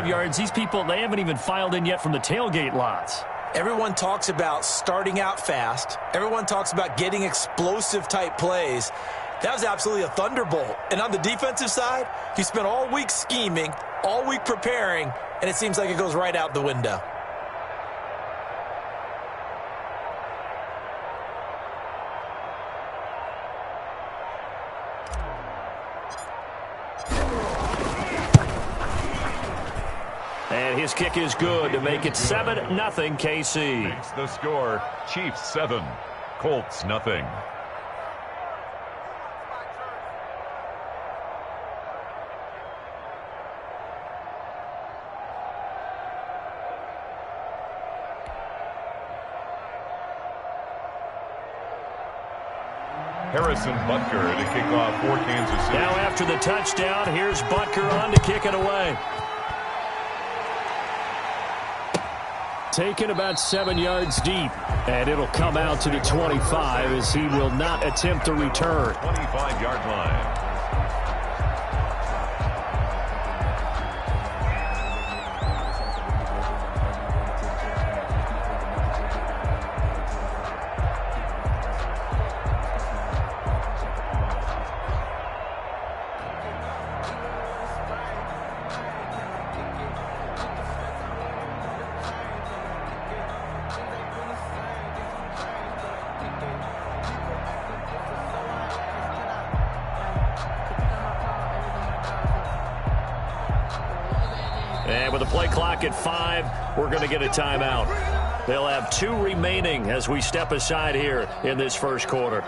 5 yards. These people, they haven't even filed in yet from the tailgate lots. Everyone talks about starting out fast. Everyone talks about getting explosive-type plays. That was absolutely a thunderbolt. And on the defensive side, you spent all week scheming, all week preparing, and it seems like it goes right out the window. And his kick is good to make it 7-0 KC. Makes the score, Chiefs 7, Colts nothing. Harrison Butker to kick off for Kansas City. Now after the touchdown, here's Butker on to kick it away. Taken about 7 yards deep, and it'll come out to the 25 as he will not attempt to return. 25-yard line. And with the play clock at 5, we're going to get a timeout. They'll have 2 remaining as we step aside here in this first quarter.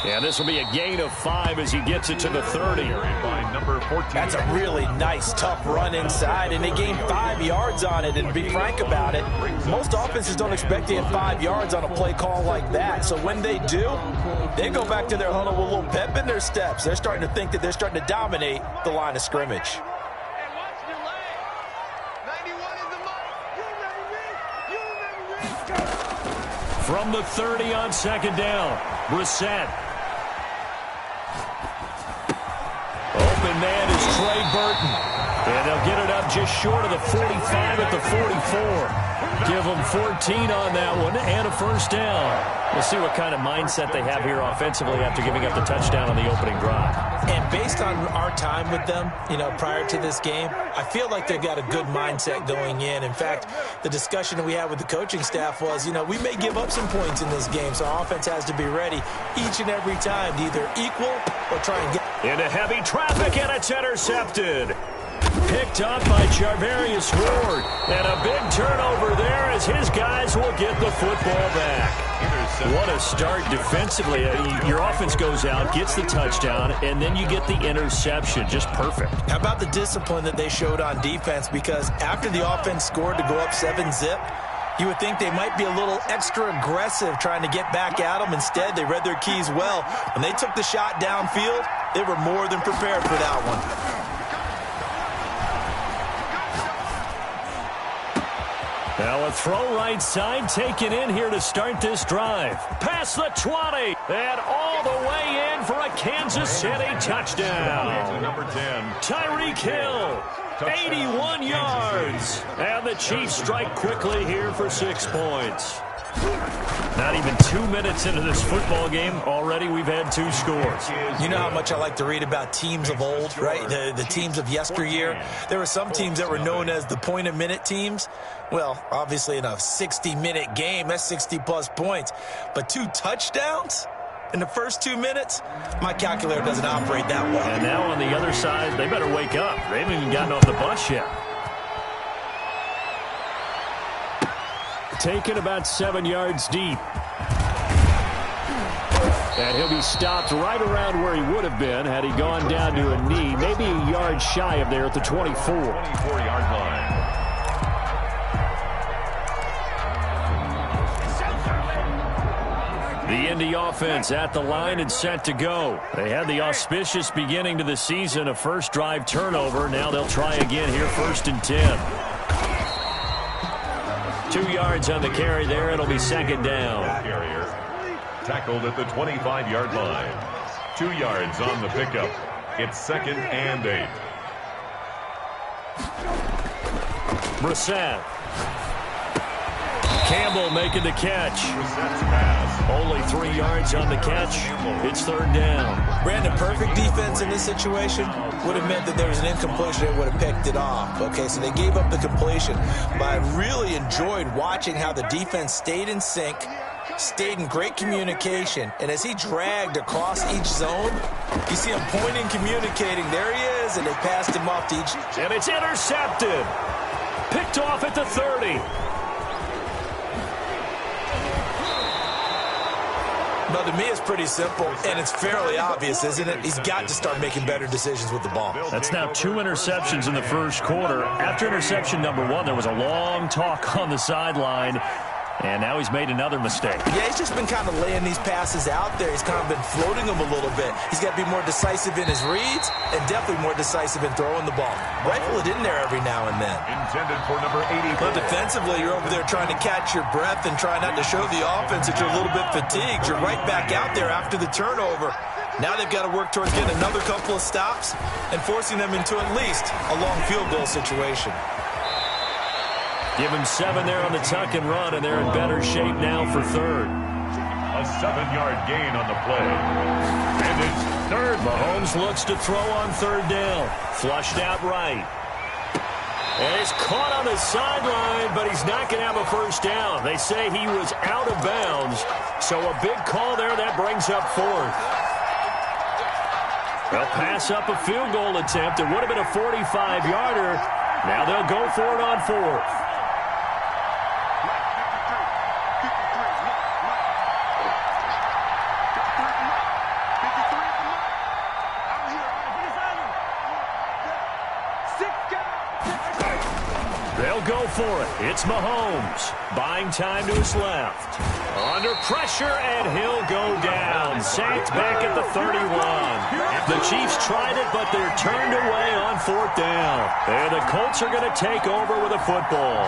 Yeah, this will be a gain of 5 as he gets it to the 30. By number 14. That's a really nice, tough run inside, and they gained 5 yards on it. And to be frank about it, most offenses don't expect to get 5 yards on a play call like that. So when they do, they go back to their huddle with a little pep in their steps. They're starting to think that they're starting to dominate the line of scrimmage. From the 30 on second down, Brissett. Open man is Trey Burton. And they'll get it up just short of the 45 at the 44. Give them 14 on that one and a first down. We'll see what kind of mindset they have here offensively after giving up the touchdown on the opening drive. And based on our time with them, prior to this game, I feel like they've got a good mindset going in. In fact, the discussion that we had with the coaching staff was, we may give up some points in this game, so our offense has to be ready each and every time to either equal or try and get into heavy traffic, and it's intercepted. Picked up by Charvarius Ward. And a big turnover there as his guys will get the football back. What a start defensively. Your offense goes out, gets the touchdown, and then you get the interception. Just perfect. How about the discipline that they showed on defense? Because after the offense scored to go up 7-zip, you would think they might be a little extra aggressive trying to get back at them. Instead, they read their keys well. When they took the shot downfield, they were more than prepared for that one. Now a throw right side taken in here to start this drive. Past the 20 and all the way in for a Kansas City touchdown. Number 10. Tyreek Hill, 81 yards. And the Chiefs strike quickly here for 6 points. Not even 2 minutes into this football game, already we've had 2 scores. You know how much I like to read about teams of old, right? The teams of yesteryear. There were some teams that were known as the point-a-minute teams. Well, obviously in a 60-minute game, that's 60-plus points. But 2 touchdowns in the first 2 minutes? My calculator doesn't operate that well. And now on the other side, they better wake up. They haven't even gotten off the bus yet. taken about 7 yards deep. And he'll be stopped right around where he would have been had he gone down to a knee, maybe a yard shy of there at the 24. 24-yard line. The Indy offense at the line and set to go. They had the auspicious beginning to the season, a first drive turnover. Now they'll try again here, 1st and 10. 2 yards on the carry there. It'll be 2nd down. Carrier tackled at the 25-yard line. 2 yards on the pickup. It's 2nd and 8. Brissett. Campbell making the catch. Brissett's pass. Only 3 yards on the catch. It's 3rd down. Brandon, perfect defense in this situation would have meant that there was an incompletion that would have picked it off. Okay, so they gave up the completion. But I really enjoyed watching how the defense stayed in sync, stayed in great communication, and as he dragged across each zone, you see him pointing, communicating. There he is, and they passed him off to each. And it's intercepted. Picked off at the 30. Well, to me, it's pretty simple, and it's fairly obvious, isn't it? He's got to start making better decisions with the ball. That's now 2 interceptions in the first quarter. After interception number 1, there was a long talk on the sideline. And now he's made another mistake. Yeah, he's just been kind of laying these passes out there. He's kind of been floating them a little bit. He's got to be more decisive in his reads and definitely more decisive in throwing the ball. Rifle it in there every now and then. Intended for number 84. But defensively, you're over there trying to catch your breath and try not to show the offense that you're a little bit fatigued. You're right back out there after the turnover. Now they've got to work towards getting another couple of stops and forcing them into at least a long field goal situation. Give him 7 there on the tuck and run, and they're in better shape now for 3rd. A 7-yard gain on the play. And it's 3rd. Mahomes looks to throw on 3rd down. Flushed out right. And he's caught on the sideline, but he's not going to have a first down. They say he was out of bounds, so a big call there. That brings up 4th. They'll pass up a field goal attempt. It would have been a 45-yarder. Now they'll go for it on 4th. They'll go for it. It's Mahomes. Buying time to his left. Under pressure, and he'll go down. Sacked back at the 31. The Chiefs tried it, but they're turned away on 4th down. And the Colts are going to take over with a football.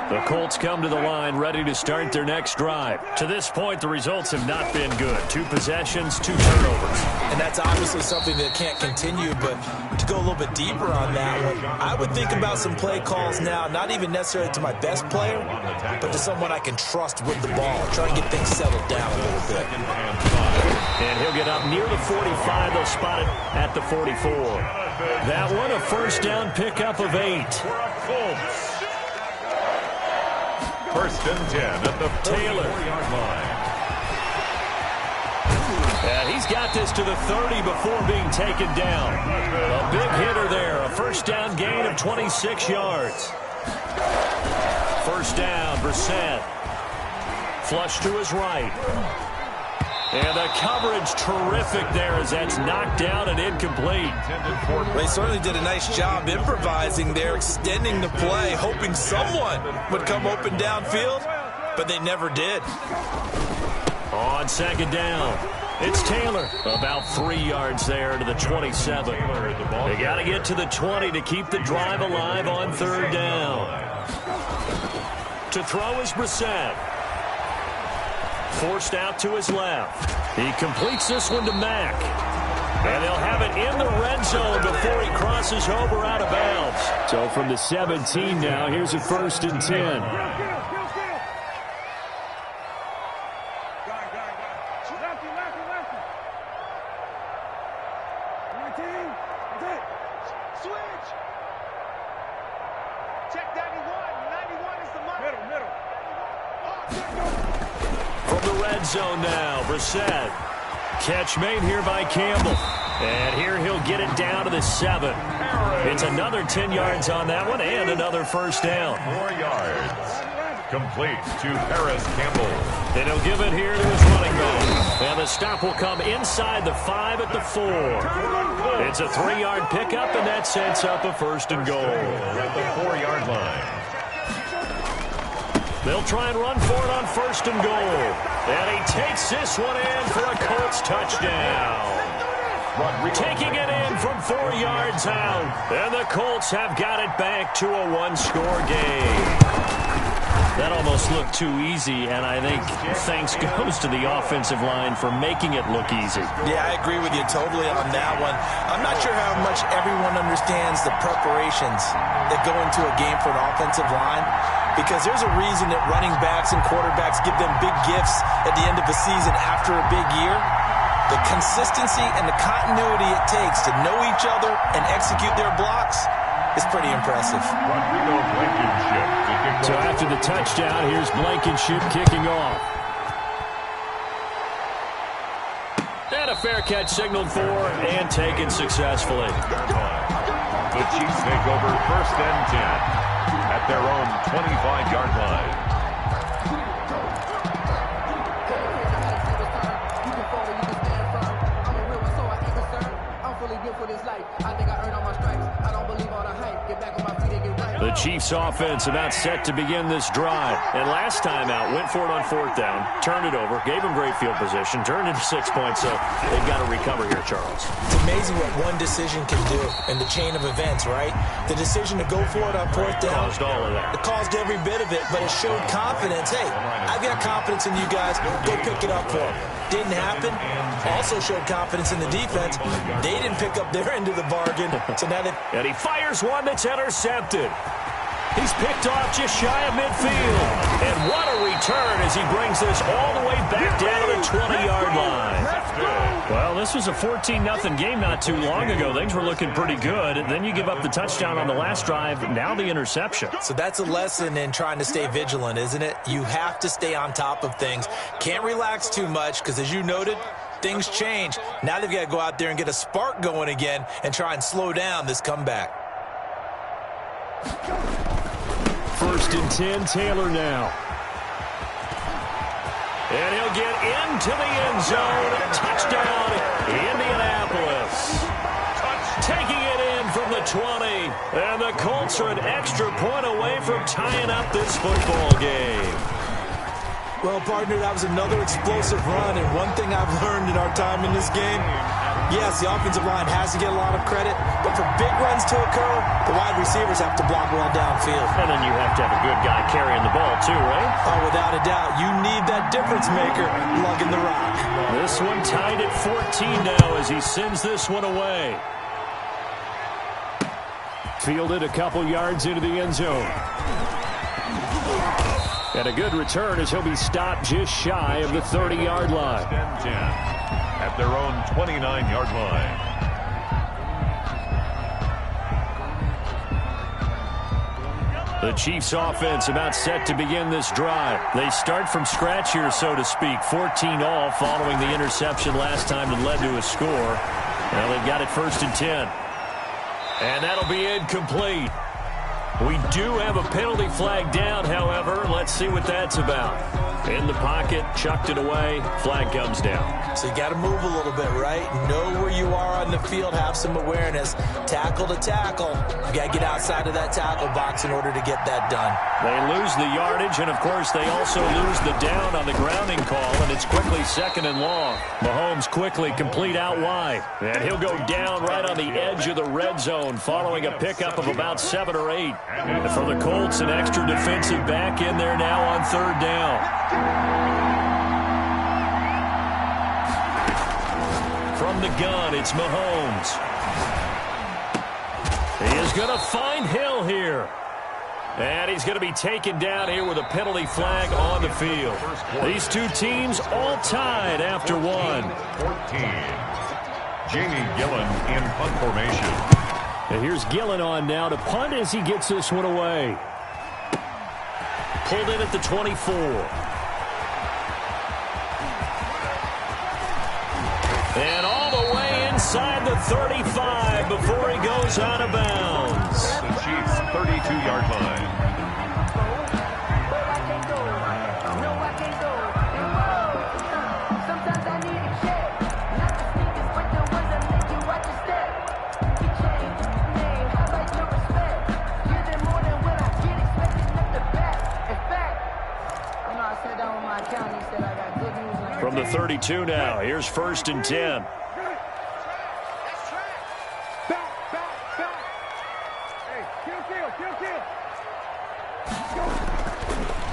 The Colts come to the line ready to start their next drive. To this point, the results have not been good. 2 possessions, 2 turnovers. And that's obviously something that can't continue, but to go a little bit deeper on that one, I would think about some play calls now, not even necessarily to my best player, but to someone I can trust with the ball. Try and get things settled down a little bit. And he'll get up near the 45. They'll spot it at the 44. That one, a first down pickup of 8. First and 10 at the Taylor. 44-yard line. And he's got this to the 30 before being taken down. A big hitter there. A first down gain of 26 yards. First down, Brissett. Flush to his right. And the coverage terrific there as that's knocked down and incomplete. They certainly did a nice job improvising there, extending the play, hoping someone would come open downfield, but they never did. On 2nd down, it's Taylor. About 3 yards there to the 27. They got to get to the 20 to keep the drive alive on 3rd down. To throw is Brissett. Forced out to his left. He completes this one to Mack. And they'll have it in the red zone before he crosses over out of bounds. So from the 17 now, here's a 1st and 10. Zone now, Brissett. Catch made here by Campbell. And here he'll get it down to the 7. It's another 10 yards on that one and another first down. 4 yards. Complete to Paris Campbell. And he'll give it here to his running back. And the stop will come inside the 5 at the 4. It's a 3-yard pickup, and that sets up a first and goal. At the 4-yard line. They'll try and run for it on first and goal. And he takes this one in for a Colts touchdown. Taking it in from 4 yards out. And the Colts have got it back to a one-score game. That almost looked too easy, and I think thanks goes to the offensive line for making it look easy. Yeah, I agree with you totally on that one. I'm not sure how much everyone understands the preparations that go into a game for an offensive line, because there's a reason that running backs and quarterbacks give them big gifts at the end of the season after a big year. The consistency and the continuity it takes to know each other and execute their blocks is pretty impressive. Rodrigo Blankenship to kick So after the touchdown, here's Blankenship kicking off. And a fair catch signaled for and taken successfully. The Chiefs take over first and 10 at their own 25-yard line. The Chiefs offense about set to begin this drive. And last time out, went for it on 4th down, turned it over, gave them great field position, turned into 6 points, so they've got to recover here, Charles. It's amazing what one decision can do in the chain of events, right? The decision to go for it on 4th down. Caused all of that. It caused every bit of it, but it showed confidence. Hey, I've got confidence in you guys. Go pick it up for them. Didn't happen. Also showed confidence in the defense. They didn't pick up their end of the bargain. So now they... And he fires one that's intercepted. He's picked off just shy of midfield. And what a return as he brings this all the way back down to the 20-yard line. Well, this was a 14-0 game not too long ago. Things were looking pretty good. Then you give up the touchdown on the last drive. Now the interception. So that's a lesson in trying to stay vigilant, isn't it? You have to stay on top of things. Can't relax too much because, as you noted, things change. Now they've got to go out there and get a spark going again and try and slow down this comeback. First and 10, Taylor now. And he'll get into the end zone. Touchdown, Indianapolis. Taking it in from the 20. And the Colts are an extra point away from tying up this football game. Well, partner, that was another explosive run. And one thing I've learned in our time in this game, yes, the offensive line has to get a lot of credit, but for big runs to occur, the wide receivers have to block well downfield. And then you have to have a good guy carrying the ball too, right? Oh, without a doubt. You need that difference maker lugging the rock. This one tied at 14 now as he sends this one away. Fielded a couple yards into the end zone. And a good return as he'll be stopped just shy of the 30-yard line. 10 at their own 29-yard line. The Chiefs offense about set to begin this drive. They start from scratch here, so to speak. 14 all following the interception last time that led to a score. Now they've got it first and 10. And that'll be incomplete. We do have a penalty flag down, however. Let's see what that's about. In the pocket, chucked it away, flag comes down. So you got to move a little bit, right? Know where you are on the field, have some awareness. Tackle to tackle. You got to get outside of that tackle box in order to get that done. They lose the yardage, and of course they also lose the down on the grounding call, and it's quickly 2nd and long. Mahomes quickly complete out wide, and he'll go down right on the edge of the red zone following a pickup of about 7 or 8. And for the Colts, an extra defensive back in there now on 3rd down. From the gun, it's Mahomes. He is going to find Hill here. And he's going to be taken down here with a penalty flag on the field. These two teams all tied after 1. 14. Jamie Gillen in punt formation. And here's Gillen on now to punt as he gets this one away. Pulled in at the 24. And all the way inside. inside the 35 before he goes out of bounds. The Chiefs' 32-yard line. From the 32 now, here's 1st and 10.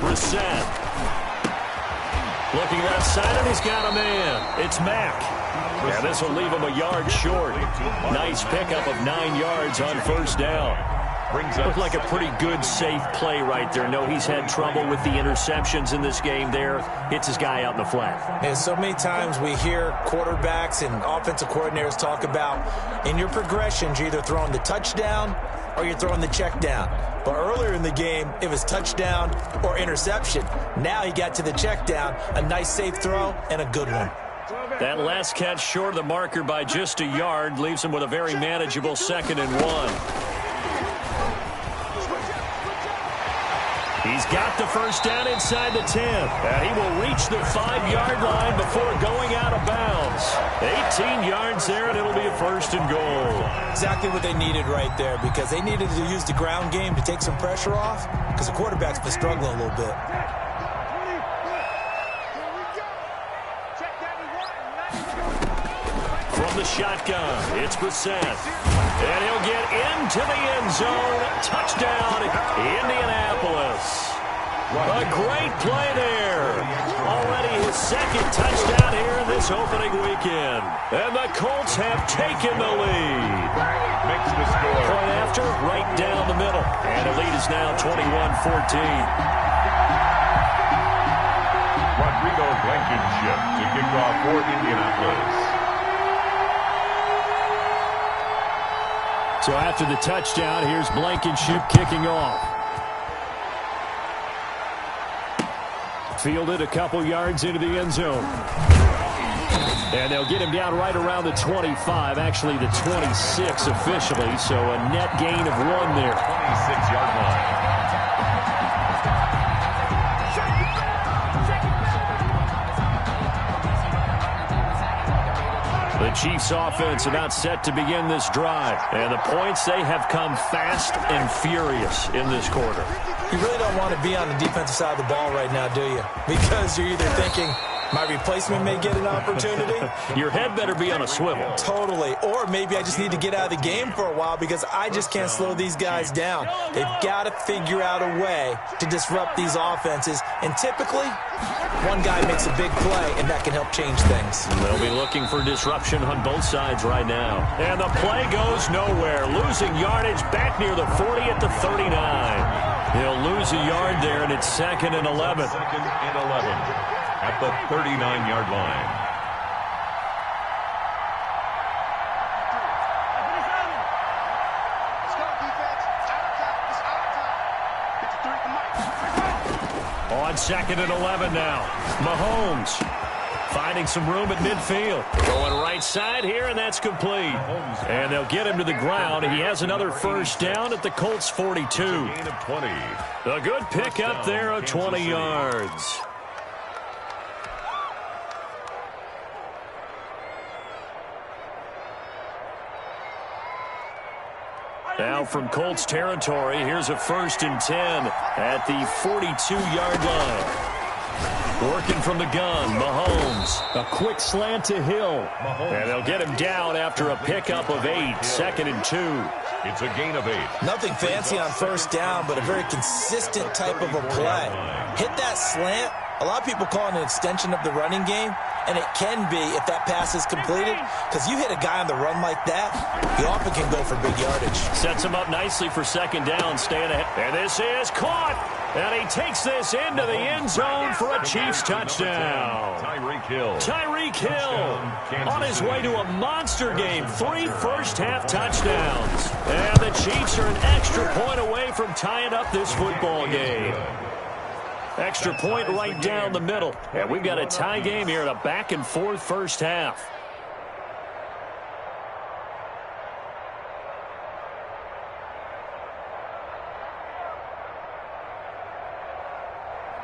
Brissett. Looking left side, and he's got a man. It's Mack. Yeah, this will leave him a yard short. Nice pickup of 9 yards on 1st down. Looked like a pretty good, safe play right there. No, he's had trouble with the interceptions in this game there. Hits his guy out in the flat. And so many times we hear quarterbacks and offensive coordinators talk about in your progressions, you're either throwing the touchdown or you're throwing the check down. But earlier in the game, it was touchdown or interception. Now he got to the check down, a nice safe throw, and a good one. That last catch short of the marker by just a yard leaves him with a very manageable 2nd and 1. He's got the 1st down inside the 10. And he will reach the 5-yard line before going out of bounds. 18 yards there, and it'll be a 1st and goal. Exactly what they needed right there, because they needed to use the ground game to take some pressure off, because the quarterback's been struggling a little bit. From the shotgun, it's Brissett. And he'll get into the end zone. Touchdown, Indianapolis. A great play there. Already his 2nd touchdown here in this opening weekend. And the Colts have taken the lead. Makes the score. Point after, right down the middle. And the lead is now 21-14. Rodrigo Blankenship to kick off for Indianapolis. So after the touchdown, here's Blankenship kicking off. Fielded a couple yards into the end zone. And they'll get him down right around the 25, actually the 26 officially, so a net gain of 1 there. 26-yard line. The Chiefs offense about set to begin this drive. And the points, they have come fast and furious in this quarter. You really don't want to be on the defensive side of the ball right now, do you? Because you're either thinking, my replacement may get an opportunity. Your head better be on a swivel. Totally. Or maybe I just need to get out of the game for a while because I just can't slow these guys down. They've got to figure out a way to disrupt these offenses. And typically, one guy makes a big play, and that can help change things. They'll be looking for disruption on both sides right now. And the play goes nowhere. Losing yardage back near the 40 at the 39. He'll lose a yard there, and it's 2nd and 11. 2nd and 11 at the 39-yard line. On 2nd and 11 now. Mahomes finding some room at midfield. Going right side here, and that's complete. And they'll get him to the ground. He has another 1st down at the Colts 42. Gain of 20. A good pick up there of 20 yards. Now from Colts territory, here's a 1st and 10 at the 42-yard line. Working from the gun, Mahomes. A quick slant to Hill. And they'll get him down after a pickup of 8, 2nd and 2. It's a gain of 8. Nothing fancy on 1st down, but a very consistent type of a play. Hit that slant. A lot of people call it an extension of the running game, and it can be if that pass is completed, because you hit a guy on the run like that, he often can go for big yardage. Sets him up nicely for 2nd down, staying ahead. And this is caught, and he takes this into the end zone for a Chiefs touchdown. Tyreek Hill on his way to a monster game. 3 first-half touchdowns. And the Chiefs are an extra point away from tying up this football game. Extra point right down the middle. And we've got a tie game here in a back-and-forth first half.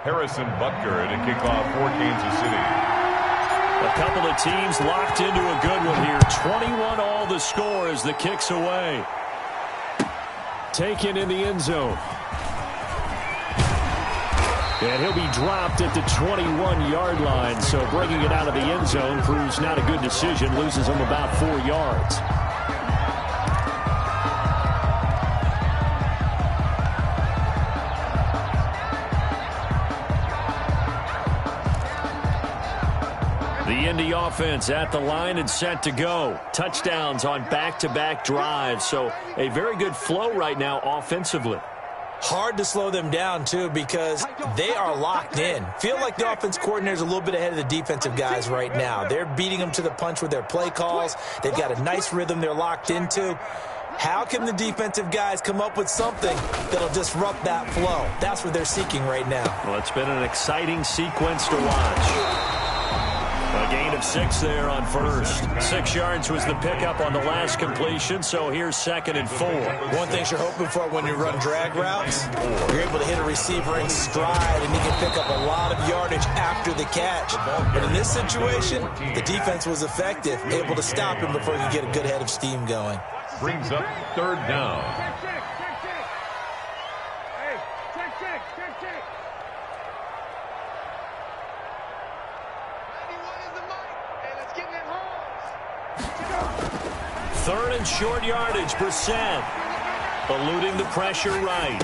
Harrison Butker to kick off for Kansas City. A couple of teams locked into a good one here. 21 all the score as the kick's away. Taken in the end zone. And he'll be dropped at the 21-yard line. So bringing it out of the end zone proves not a good decision. Loses him about 4 yards. The Indy offense at the line and set to go. Touchdowns on back-to-back drives. So a very good flow right now offensively. Hard to slow them down, too, because they are locked in. Feel like the offense coordinator is a little bit ahead of the defensive guys right now. They're beating them to the punch with their play calls. They've got a nice rhythm they're locked into. How can the defensive guys come up with something that'll disrupt that flow? That's what they're seeking right now. Well, it's been an exciting sequence to watch. A gain of 6 there on first. 6 yards was the pickup on the last completion, so here's 2nd and 4. One thing you're hoping for when you run drag routes, you're able to hit a receiver in stride, and he can pick up a lot of yardage after the catch. But in this situation, the defense was effective, able to stop him before he could get a good head of steam going. Brings up 3rd down. Third and short yardage. Brissett eluding the pressure right.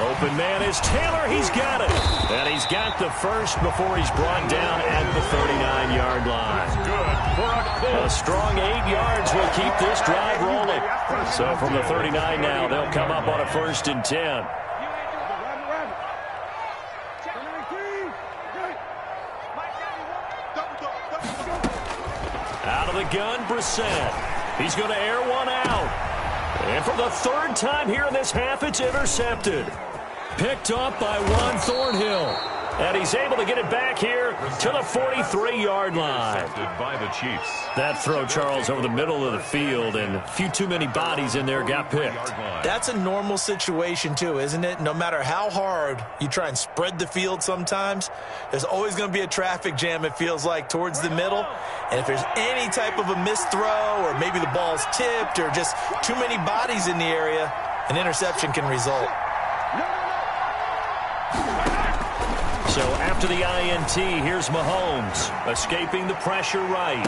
Open man is Taylor. He's got it. And he's got the first before he's brought down at the 39-yard line. A strong 8 yards will keep this drive rolling. So from the 39 now, they'll come up on a 1st and 10. Out of the gun, Brissett. He's going to air one out. And for the 3rd time here in this half, it's intercepted. Picked up by Juan Thornhill. And he's able to get it back here to the 43-yard line. By the Chiefs. That throw, Charles, over the middle of the field, and a few too many bodies in there got picked. That's a normal situation, too, isn't it? No matter how hard you try and spread the field sometimes, there's always going to be a traffic jam, it feels like, towards the middle. And if there's any type of a missed throw, or maybe the ball's tipped, or just too many bodies in the area, an interception can result. So after the INT, here's Mahomes escaping the pressure right.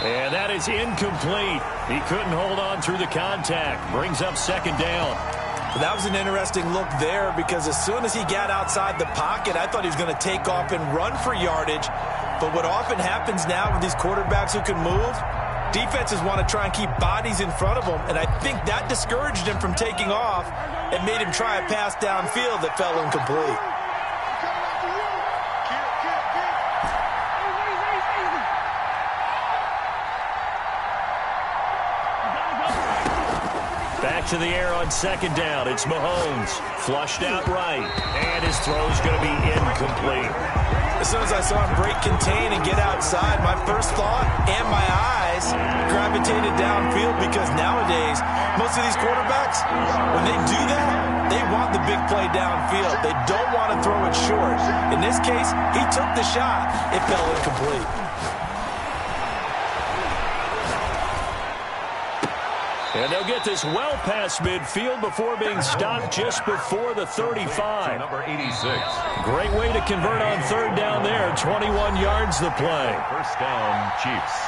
And that is incomplete. He couldn't hold on through the contact. Brings up 2nd down. That was an interesting look there because as soon as he got outside the pocket, I thought he was going to take off and run for yardage. But what often happens now with these quarterbacks who can move, defenses want to try and keep bodies in front of them. And I think that discouraged him from taking off and made him try a pass downfield that fell incomplete. Back to the air on 2nd down. It's Mahomes. Flushed out right. And his throw's going to be incomplete. As soon as I saw him break contain and get outside, my first thought and my eyes gravitated downfield because nowadays, most of these quarterbacks, when they do that, they want the big play downfield. They don't want to throw it short. In this case, he took the shot. It fell incomplete. And they'll get this well past midfield before being stopped just before the 35. Number 86. Great way to convert on 3rd down there. 21 yards the play. 1st down, Chiefs.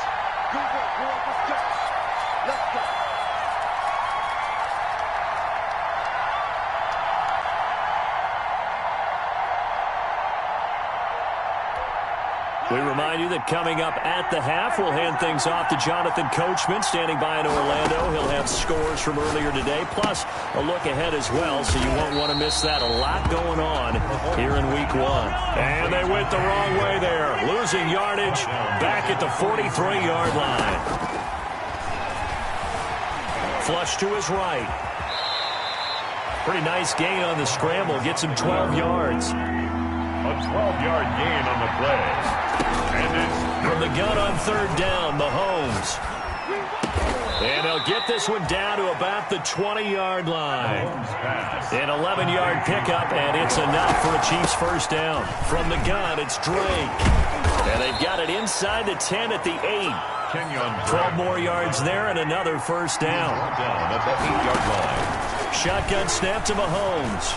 We remind you that coming up at the half, we'll hand things off to Jonathan Coachman, standing by in Orlando. He'll have scores from earlier today, plus a look ahead as well, so you won't want to miss that. A lot going on here in Week 1. And they went the wrong way there, losing yardage back at the 43-yard line. Flush to his right. Pretty nice gain on the scramble, gets him 12 yards. A 12-yard gain on the play. And it's from the gun on 3rd down, Mahomes. And they'll get brought this one down to about the 20-yard line. An 11-yard pickup, and it's enough for a Chiefs first down. From the gun, it's Drake. And they've got it inside the 10 at the 8. 12 more yards there and another first down. Down at the 8-yard line. Shotgun snap to Mahomes.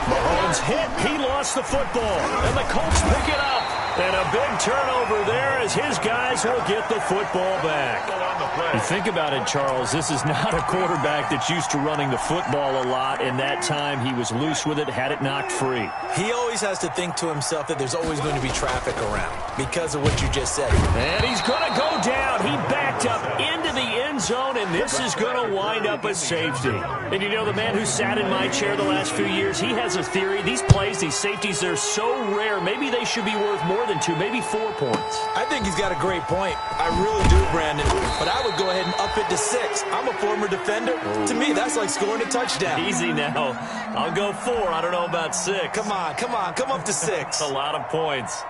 Mahomes hit. He lost the football. And the Colts pick it up. And a big turnover there as his guys will get the football back. You think about it, Charles, this is not a quarterback that's used to running the football a lot. In that time, he was loose with it, had it knocked free. He always has to think to himself that there's always going to be traffic around because of what you just said. And he's going to go down. He backed up into the end zone, and this is going to wind up a safety. And you know, the man who sat in my chair the last few years, he has a theory. These plays, these safeties, they're so rare. Maybe they should be worth more than 2, maybe 4 points. I think he's got a great point. I really do, Brandon. But I would go ahead and up it to 6. I'm a former defender. To me, that's like scoring a touchdown. Easy now. I'll go 4. I don't know about 6. Come on. Come up to 6. A lot of points.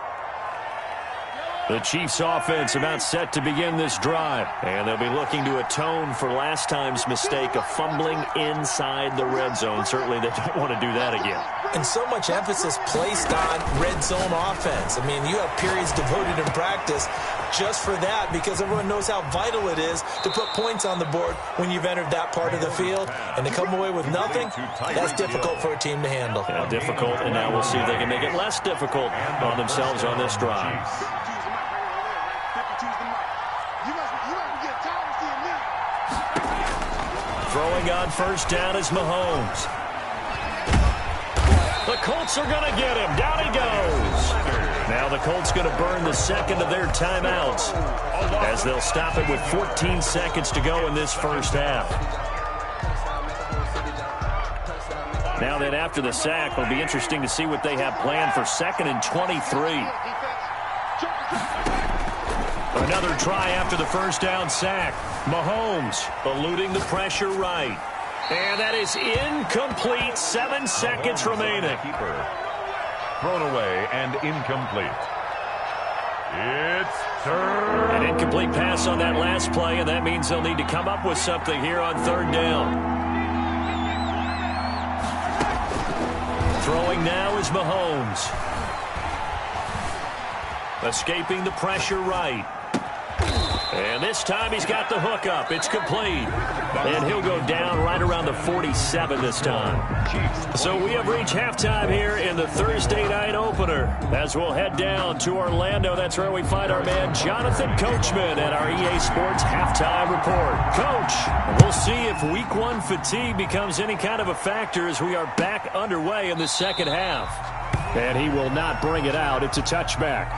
The Chiefs offense about set to begin this drive. And they'll be looking to atone for last time's mistake of fumbling inside the red zone. Certainly they don't want to do that again. And so much emphasis placed on red zone offense. I mean, you have periods devoted in practice just for that because everyone knows how vital it is to put points on the board when you've entered that part of the field. And to come away with nothing, that's difficult for a team to handle. Yeah, difficult, and now we'll see if they can make it less difficult on themselves on this drive. Throwing on first down is Mahomes. The Colts are going to get him. Down he goes. Now the Colts going to burn the second of their timeouts as they'll stop it with 14 seconds to go in this first half. Now then, after the sack, it'll be interesting to see what they have planned for 2nd and 23. Another try after the first down sack. Mahomes eluding the pressure right. And that is incomplete. 7 seconds remaining. Thrown away and incomplete. It's third. An incomplete pass on that last play, and that means they'll need to come up with something here on 3rd down. Throwing now is Mahomes. Escaping the pressure right. And this time he's got the hook up. It's complete. And he'll go down right around the 47 this time. So we have reached halftime here in the Thursday night opener. As we'll head down to Orlando, that's where we find our man Jonathan Coachman at our EA Sports Halftime Report. Coach, we'll see if Week 1 fatigue becomes any kind of a factor as we are back underway in the second half. And he will not bring it out. It's a touchback.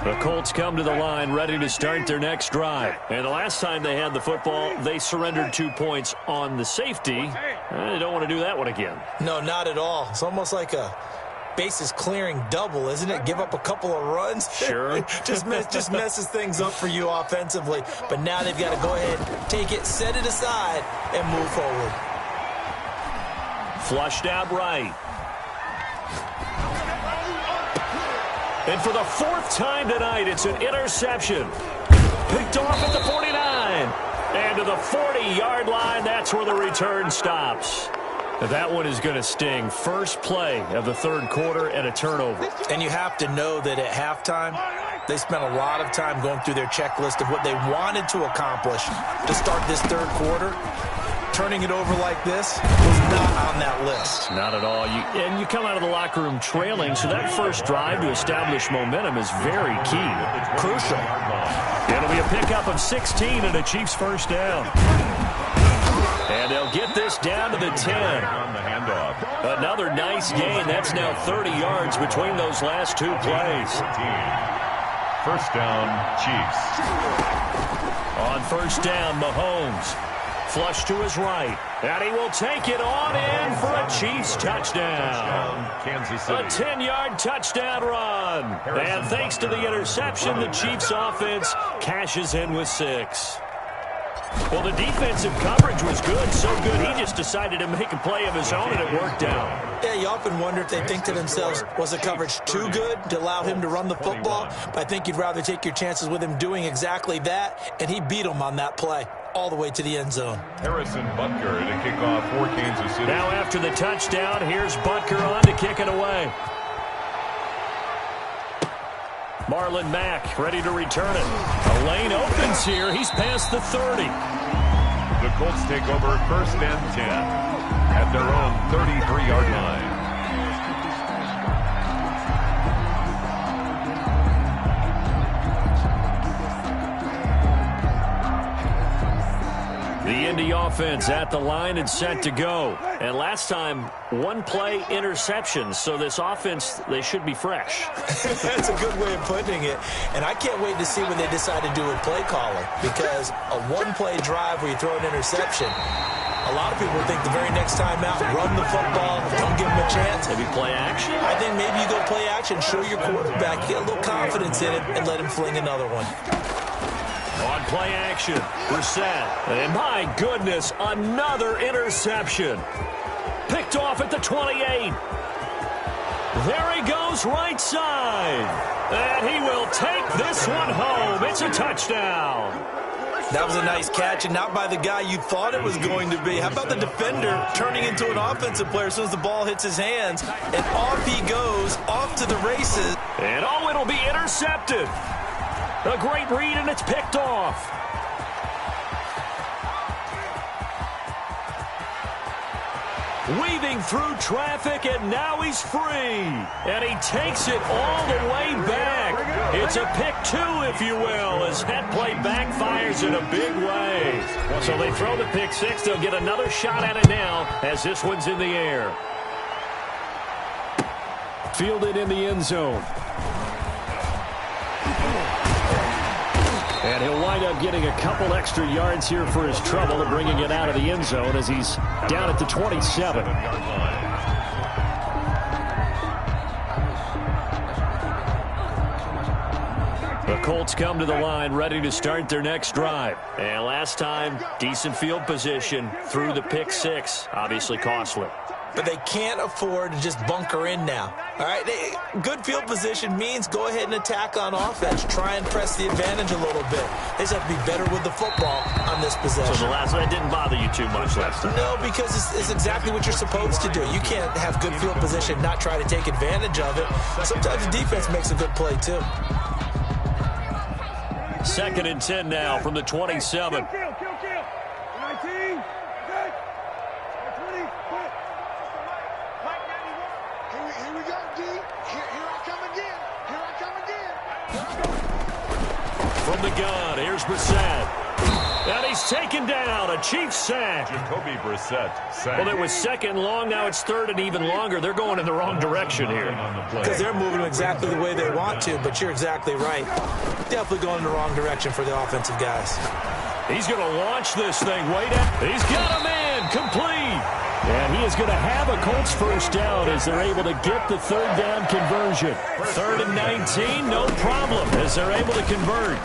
The Colts come to the line ready to start their next drive. And the last time they had the football, they surrendered 2 points on the safety. They don't want to do that one again. No, not at all. It's almost like a bases clearing double, isn't it? Give up a couple of runs. Sure. just messes things up for you offensively. But now they've got to go ahead, take it, set it aside, and move forward. Flushed out right. And for the 4th time tonight, it's an interception. Picked off at the 49. And to the 40-yard line, that's where the return stops. That one is going to sting. First play of the 3rd quarter and a turnover. And you have to know that at halftime, they spent a lot of time going through their checklist of what they wanted to accomplish to start this 3rd quarter. Turning it over like this was not on that list. Not at all. You come out of the locker room trailing, so that first drive to establish momentum is very key. Crucial. It'll be a pickup of 16 and a Chiefs first down. And they'll get this down to the 10. On the handoff. Another nice gain. That's now 30 yards between those last 2 plays. First down, Chiefs. On first down, Mahomes. Flush to his right. And he will take it on in for a Chiefs touchdown. Kansas City. A 10-yard touchdown run. And thanks to the interception, the Chiefs offense cashes in with 6. Well, the defensive coverage was good, so good he just decided to make a play of his own, and it worked out. Yeah, you often wonder if they think to themselves, was the coverage too good to allow him to run the football? But I think you'd rather take your chances with him doing exactly that, and he beat him on that play all the way to the end zone. Harrison Butker to kick off for Kansas City. Now after the touchdown, here's Butker on to kick it away. Marlon Mack ready to return it. A lane opens here. He's past the 30. The Colts take over 1st and 10 at their own 33-yard line. The Indy offense at the line and set to go. And last time, one play interception. So this offense, they should be fresh. That's a good way of putting it. And I can't wait to see when they decide to do a play caller. Because a one-play drive where you throw an interception, a lot of people think the very next time out, run the football, don't give them a chance. Maybe play action? I think maybe you go play action, show your quarterback, get a little confidence in it, and let him fling another one. On play action, Brissett. And my goodness, another interception. Picked off at the 28. There he goes right side. And he will take this one home. It's a touchdown. That was a nice catch, and not by the guy you thought it was going to be. How about the defender turning into an offensive player as soon as the ball hits his hands? And off he goes, off to the races. And oh, it'll be intercepted. A great read, and it's picked off. Weaving through traffic, and now he's free. And he takes it all the way back. It's a pick two, if you will, as that play backfires in a big way. So they throw the pick six. They'll get another shot at it now as this one's in the air. Fielded in the end zone. And he'll wind up getting a couple extra yards here for his trouble, bringing it out of the end zone as he's down at the 27. The Colts come to the line ready to start their next drive. And last time, decent field position through the pick six. Obviously costly. But they can't afford to just bunker in now. All right, good field position means go ahead and attack on offense. Try and press the advantage a little bit. They just have to be better with the football on this possession. So the last one didn't bother you too much last time? No, because it's exactly what you're supposed to do. You can't have good field position, not try to take advantage of it. Sometimes the defense makes a good play, too. 2nd and 10 now from the 27. Kill. 19. Here we go, D. Here I come again. From the gun, here's Brissett. And he's taken down, a Chiefs sack. Jacoby Brissett sack. Well, it was 2nd long, now it's 3rd and even longer. They're going in the wrong direction here. Because they're moving exactly the way they want to, but you're exactly right. Definitely going in the wrong direction for the offensive guys. He's going to launch this thing way down. He's got a man, complete. And he is going to have a Colts first down as they're able to get the 3rd down conversion. 3rd and 19, no problem as they're able to convert.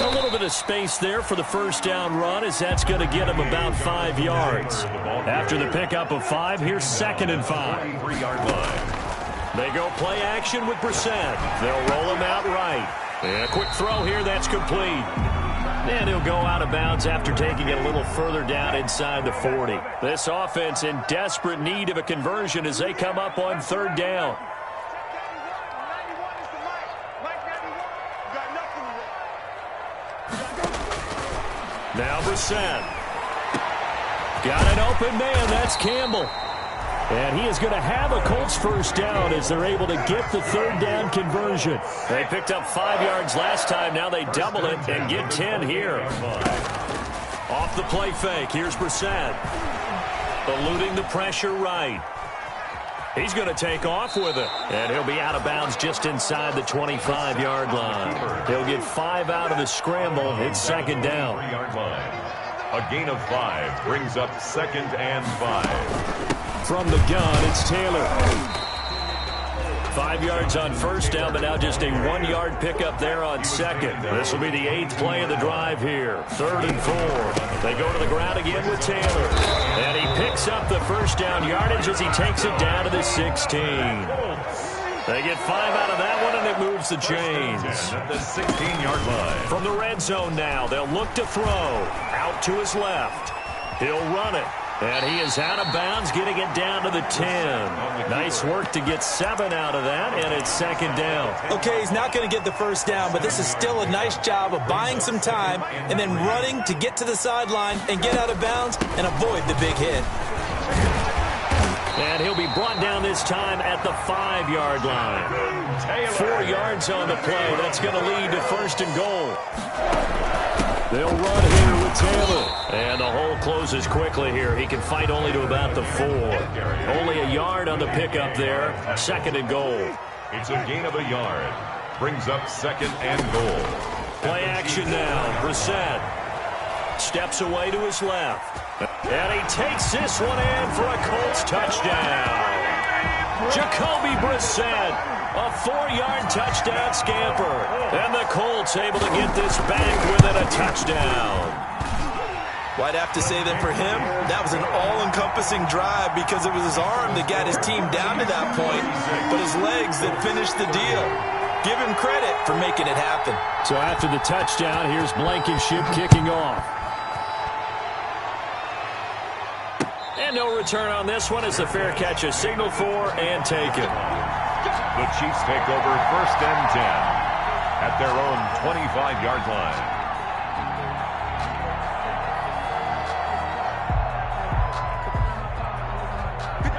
A little bit of space there for the first down run as that's going to get him about 5 yards. After the pickup of 5, here's 2nd and 5. 43-yard line. They go play action with Brissett. They'll roll him out right. And a quick throw here, that's complete. And he'll go out of bounds after taking it a little further down inside the 40. This offense in desperate need of a conversion as they come up on 3rd down. Now Brissett. Got an open man, that's Campbell. And he is going to have a Colts first down as they're able to get the 3rd down conversion. They picked up 5 yards last time. Now they double it and get 10 here. Off the play fake. Here's Brissett. Eluding the pressure right. He's going to take off with it. And he'll be out of bounds just inside the 25-yard line. He'll get 5 out of the scramble. It's 2nd down. A gain of 5 brings up 2nd and 5. From the gun, it's Taylor. 5 yards on first down, but now just a 1-yard pickup there on second. This will be the 8th play of the drive here. 3rd and 4. They go to the ground again with Taylor. And he picks up the first down yardage as he takes it down to the 16. They get 5 out of that one, and it moves the chains. At the 16-yard line. From the red zone now, they'll look to throw. Out to his left. He'll run it. And he is out of bounds, getting it down to the 10. Nice work to get 7 out of that, and it's 2nd down. Okay, he's not going to get the first down, but this is still a nice job of buying some time and then running to get to the sideline and get out of bounds and avoid the big hit. And he'll be brought down this time at the 5-yard line. 4 yards on the play. That's going to lead to 1st and goal. They'll run here with Taylor. And the hole closes quickly here. He can fight only to about the 4. Only a yard on the pickup there. 2nd and goal. It's a gain of a yard. Brings up 2nd and goal. Play action now. Brissett steps away to his left. And he takes this one in for a Colts touchdown. Jacoby Brissett, a 4-yard touchdown scamper. And the Colts able to get this back within a touchdown. Well, I'd have to say that for him, that was an all-encompassing drive because it was his arm that got his team down to that point, but his legs that finished the deal. Give him credit for making it happen. So after the touchdown, here's Blankenship kicking off. And no return on this one as the fair catch is signaled for and taken. The Chiefs take over 1st and 10 at their own 25-yard line.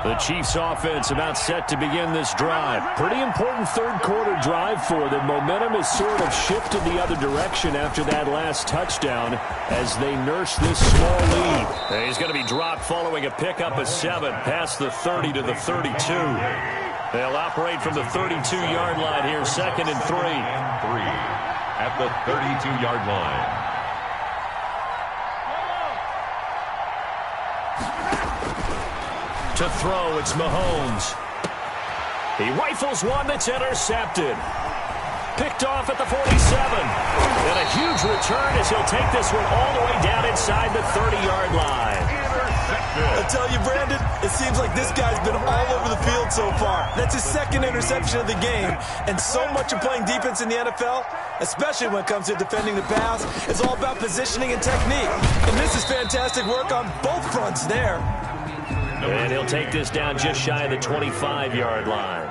The Chiefs offense about set to begin this drive. Pretty important 3rd quarter drive for them. Momentum has sort of shifted the other direction after that last touchdown as they nurse this small lead. And he's going to be dropped following a pickup of 7 past the 30 to the 32. They'll operate from the 32-yard line here, 2nd and 3. 3 at the 32-yard line. To throw, it's Mahomes. He rifles one that's intercepted. Picked off at the 47. And a huge return as he'll take this one all the way down inside the 30-yard line. I tell you, Brandon, it seems like this guy's been all over the field so far. That's his 2nd interception of the game. And so much of playing defense in the NFL, especially when it comes to defending the pass, is all about positioning and technique. And this is fantastic work on both fronts there. And he'll take this down just shy of the 25-yard line.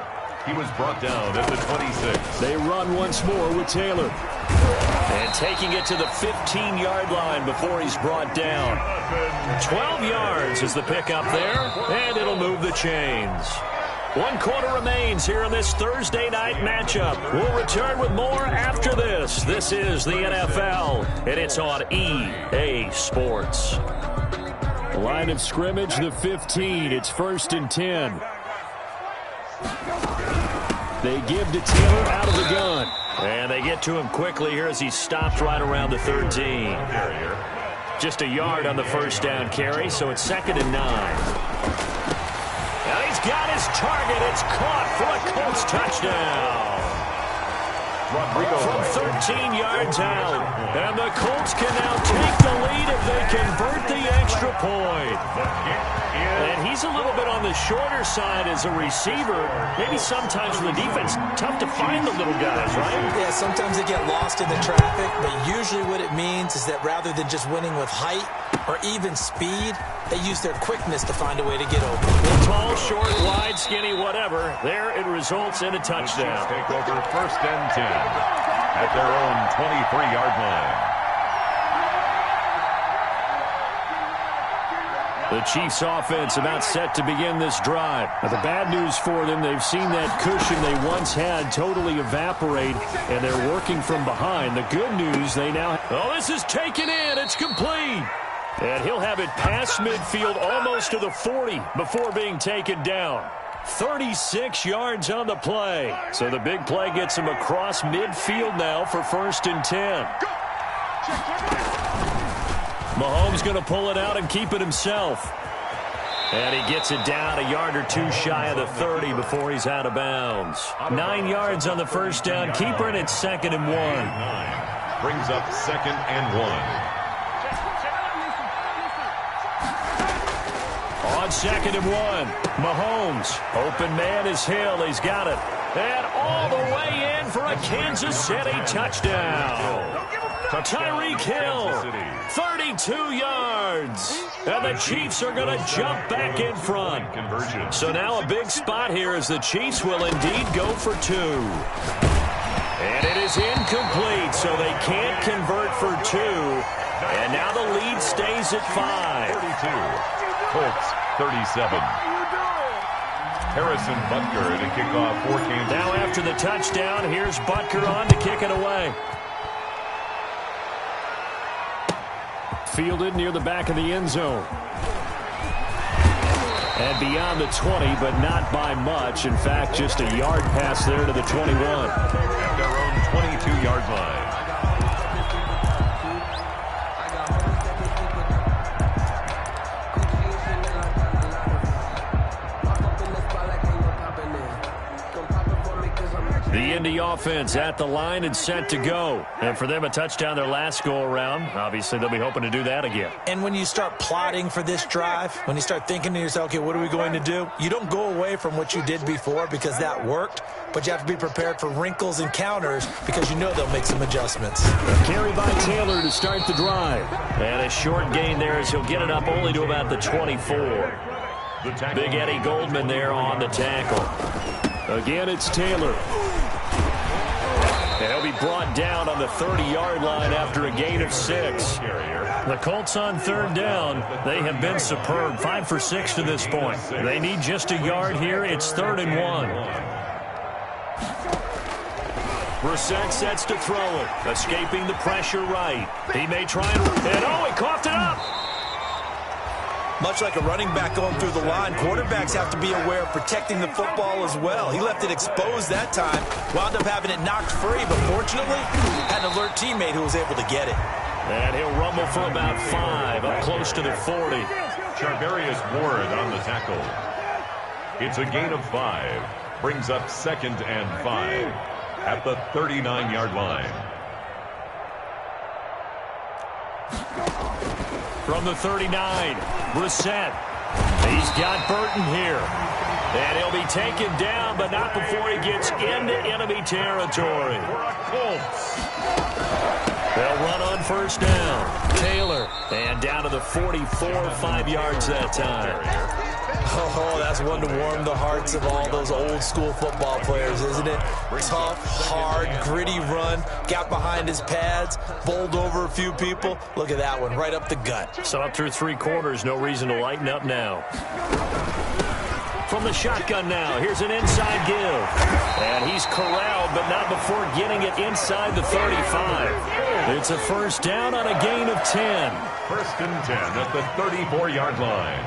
He was brought down at the 26. They run once more with Taylor. And taking it to the 15-yard line before he's brought down. 12 yards is the pickup there, and it'll move the chains. 1 quarter remains here in this Thursday night matchup. We'll return with more after this. This is the NFL, and it's on EA Sports. Line of scrimmage, the 15. It's 1st and 10. They give to Taylor out of the gun. And they get to him quickly here as he stopped right around the 13. Just a yard on the 1st down carry, so it's 2nd and 9. And he's got his target. It's caught for a Colts touchdown. From 13 yards out. And the Colts can now take the lead if they convert the extra point. And he's a little bit on the shorter side as a receiver. Maybe sometimes for the defense, tough to find the little guys, right? Yeah, sometimes they get lost in the traffic, but usually what it means is that rather than just winning with height or even speed, they use their quickness to find a way to get over. Tall, short, wide, skinny, whatever. There it results in a touchdown. Take over 1st and 10 at their own 23-yard line. The Chiefs offense about set to begin this drive. Now, the bad news for them, they've seen that cushion they once had totally evaporate, and they're working from behind. The good news, they now... Oh, this is taken in. It's complete. And he'll have it past midfield almost to the 40 before being taken down. 36 yards on the play. So the big play gets him across midfield now for 1st and 10. Mahomes going to pull it out and keep it himself. And he gets it down a yard or two shy of the 30 before he's out of bounds. 9 yards on the first down. Keeper, and it's 2nd and 1. Brings up 2nd and 1. On 2nd and 1, Mahomes. Open man is Hill. He's got it. And all the way in for a Kansas City touchdown. Tyreek Hill, 32 yards. And the Chiefs are going to jump back in front. So now a big spot here as the Chiefs will indeed go for 2. And it is incomplete, so they can't convert for 2. And now the lead stays at 5. 32. Colts 37. Harrison Butker to kick off for Kansas. Now after the touchdown, here's Butker on to kick it away. Fielded near the back of the end zone. And beyond the 20, but not by much. In fact, just a yard pass there to the 21. At their own 22-yard line. The Indy offense at the line and set to go. And for them, a touchdown their last go-around. Obviously, they'll be hoping to do that again. And when you start plotting for this drive, when you start thinking to yourself, okay, what are we going to do? You don't go away from what you did before because that worked, but you have to be prepared for wrinkles and counters because you know they'll make some adjustments. A carry by Taylor to start the drive. And a short gain there as he'll get it up only to about the 24. Big Eddie Goldman there on the tackle. Again, it's Taylor. And he'll be brought down on the 30-yard line after a gain of 6. The Colts on 3rd down. They have been superb. 5 for 6 to this point. They need just a yard here. It's 3rd and 1. Brissett sets to throw it. Escaping the pressure right. He may try and he coughed it up. Much like a running back going through the line, quarterbacks have to be aware of protecting the football as well. He left it exposed that time, wound up having it knocked free, but fortunately had an alert teammate who was able to get it. And he'll rumble for about 5, up close to the 40. Charvarius Ward on the tackle. It's a gain of 5. Brings up 2nd and 5 at the 39-yard line. From the 39, Brissett. He's got Burton here. And he'll be taken down, but not before he gets into enemy territory. Colts. They'll run on 1st down. Taylor. And down to the 44, 5 yards that time. Oh, that's one to warm the hearts of all those old-school football players, isn't it? Tough, hard, gritty run. Got behind his pads, bowled over a few people. Look at that one, right up the gut. So up through 3 quarters, no reason to lighten up now. From the shotgun now, here's an inside give. And he's corralled, but not before getting it inside the 35. It's a 1st down on a gain of 10. 1st and 10 at the 34-yard line.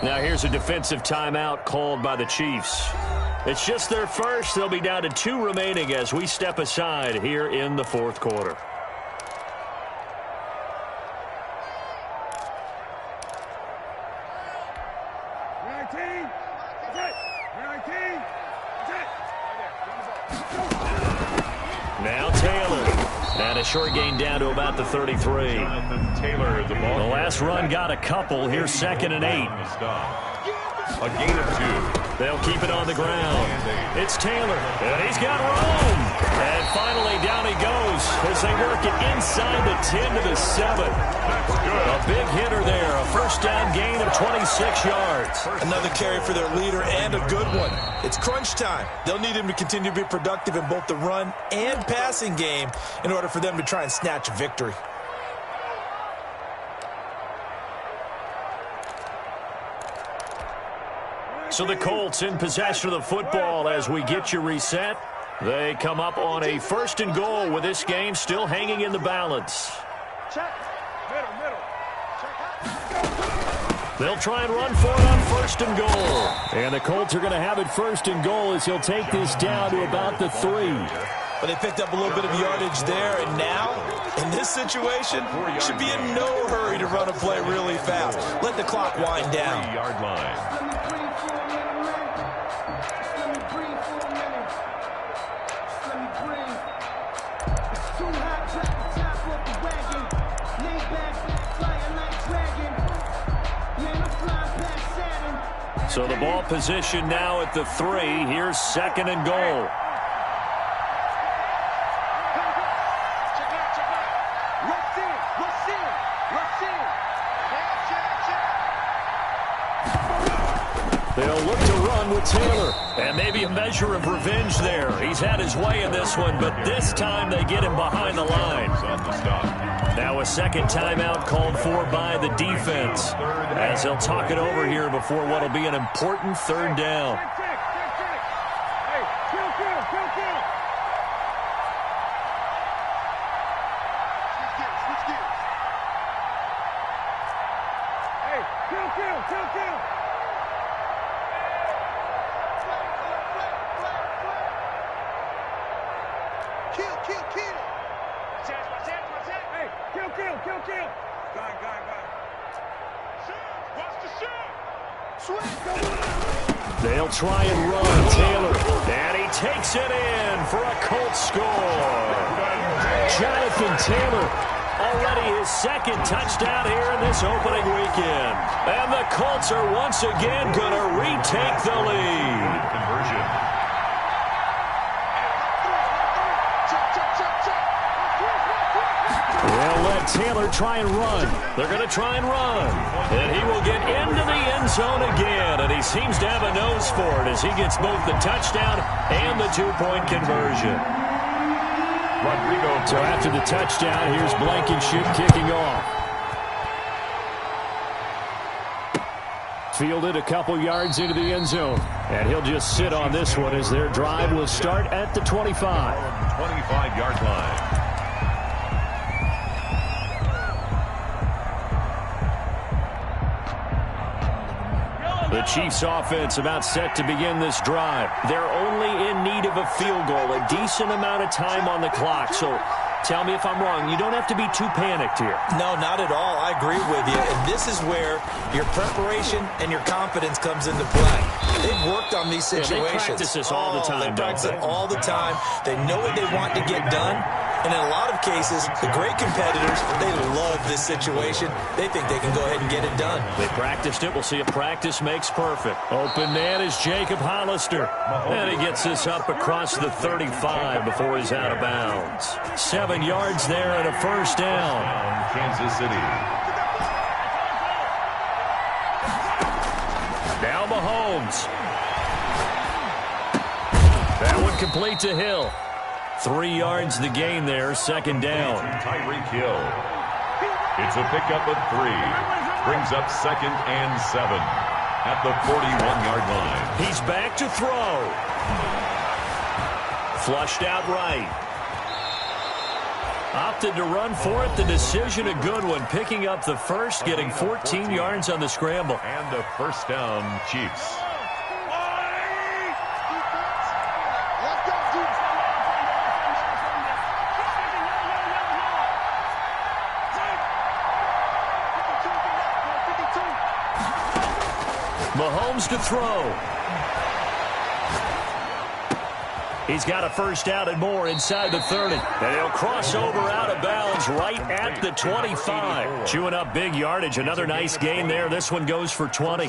Now here's a defensive timeout called by the Chiefs. It's just their first. They'll be down to 2 remaining as we step aside here in the 4th quarter. Now Taylor. And a short gain down to about the 33. Taylor, the ball. The last run got a couple. Here's 2nd and 8. A gain of 2. They'll keep it on the ground. It's Taylor. And he's got room. And finally down he goes as they work it inside the 10 to the 7. That's good. A big hitter there. A 1st down gain of 26 yards. Another carry for their leader and a good one. It's crunch time. They'll need him to continue to be productive in both the run and passing game in order for them to try and snatch a victory. So the Colts in possession of the football as we get you reset. They come up on a 1st and goal with this game still hanging in the balance. Check. Middle. They'll try and run for it on 1st and goal. And the Colts are going to have it 1st and goal as he'll take this down to about the 3. But they picked up a little bit of yardage there, and now, in this situation, should be in no hurry to run a play really fast. Let the clock wind down. 3-yard line. So the ball position now at the 3. Here's 2nd and goal. They'll look to run with Taylor. And maybe a measure of revenge there. He's had his way in this one, but this time they get him behind the line. Now a second timeout called for by the defense, as he'll talk it over here before what will be an important 3rd down. They'll try and run Taylor, and he takes it in for a Colts score. Jonathan Taylor, already his 2nd touchdown here in this opening weekend. And the Colts are once again going to retake the lead. Conversion. They'll let Taylor try and run. They're going to try and run. And he will get into the end zone again. And he seems to have a nose for it as he gets both the touchdown and the 2-point conversion. So after the touchdown, here's Blankenship kicking off. Fielded a couple yards into the end zone. And he'll just sit on this one as their drive will start at the 25. 25-yard line. The Chiefs offense about set to begin this drive. They're only in need of a field goal, a decent amount of time on the clock. So tell me if I'm wrong. You don't have to be too panicked here. No, not at all. I agree with you. And this is where your preparation and your confidence comes into play. They've worked on these situations. They practice this all the time. They practice it all the time. They know what they want to get done. And in a lot of cases, the great competitors, they love this situation. They think they can go ahead and get it done. They practiced it. We'll see if practice makes perfect. Open man is Jacob Hollister. And he gets this up across the 35 before he's out of bounds. 7 yards there and a 1st down. Kansas City. Now Mahomes. That one complete to Hill. 3 yards the gain there, 2nd down. Tyreek Hill. It's a pickup of 3. Brings up 2nd and 7 at the 41-yard line. He's back to throw. Flushed out right. Opted to run for it. The decision a good one. Picking up the 1st, getting 14 yards on the scramble. And a 1st down, Chiefs. Mahomes to throw. He's got a 1st down and more inside the 30. And he'll cross over out of bounds right at the 25. Chewing up big yardage. Another nice gain there. This one goes for 20.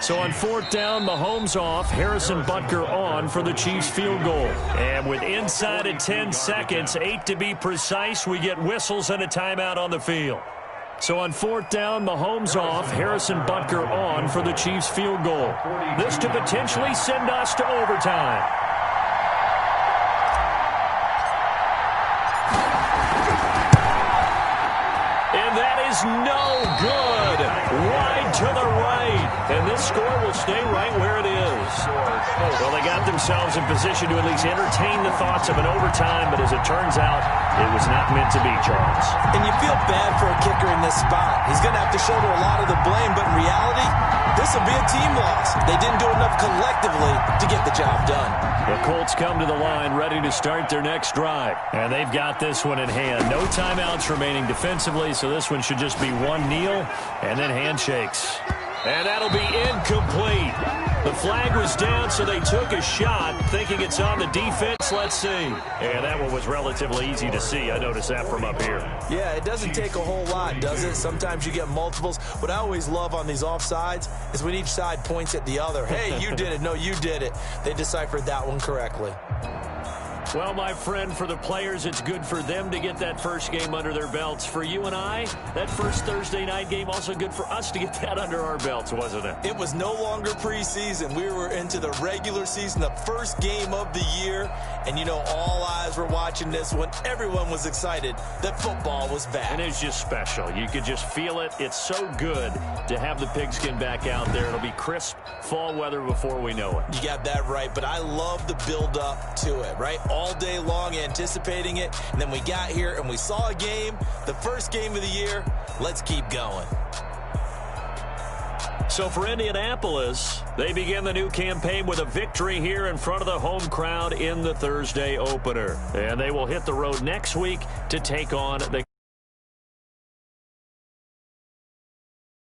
So on 4th down, Mahomes off. Harrison Butker on for the Chiefs field goal. And with inside of 10 seconds, 8 to be precise, we get whistles and a timeout on the field. So on 4th down, Mahomes off, Harrison Butker on for the Chiefs field goal. This to potentially send us to overtime. And that is no good. Wide to the right. And this score will stay right where it is. Well, they got themselves in position to at least entertain the thoughts of an overtime, but as it turns out, it was not meant to be, Charles. And you feel bad for a kicker in this spot. He's going to have to shoulder a lot of the blame, but in reality, this will be a team loss. They didn't do enough collectively to get the job done. The Colts come to the line ready to start their next drive. And they've got this one in hand. No timeouts remaining defensively, so this one should just be one kneel and then handshakes. And that'll be incomplete. The flag was down, so they took a shot, thinking it's on the defense. Let's see. And that one was relatively easy to see. I noticed that from up here. Yeah, it doesn't take a whole lot, does it? Sometimes you get multiples. What I always love on these offsides is when each side points at the other. Hey, you did it. No, you did it. They deciphered that one correctly. Well, my friend, for the players, it's good for them to get that first game under their belts. For you and I, that first Thursday night game, also good for us to get that under our belts, wasn't it? It was no longer preseason. We were into the regular season, the first game of the year. And, you know, all eyes were watching this one. Everyone was excited that football was back. And it's just special. You could just feel it. It's so good to have the pigskin back out there. It'll be crisp fall weather before we know it. You got that right, but I love the build-up to it, right? All day long anticipating it, and then we got here and we saw a game, the first game of the year. Let's keep going. So for Indianapolis, they begin the new campaign with a victory here in front of the home crowd in the Thursday opener. And they will hit the road next week to take on the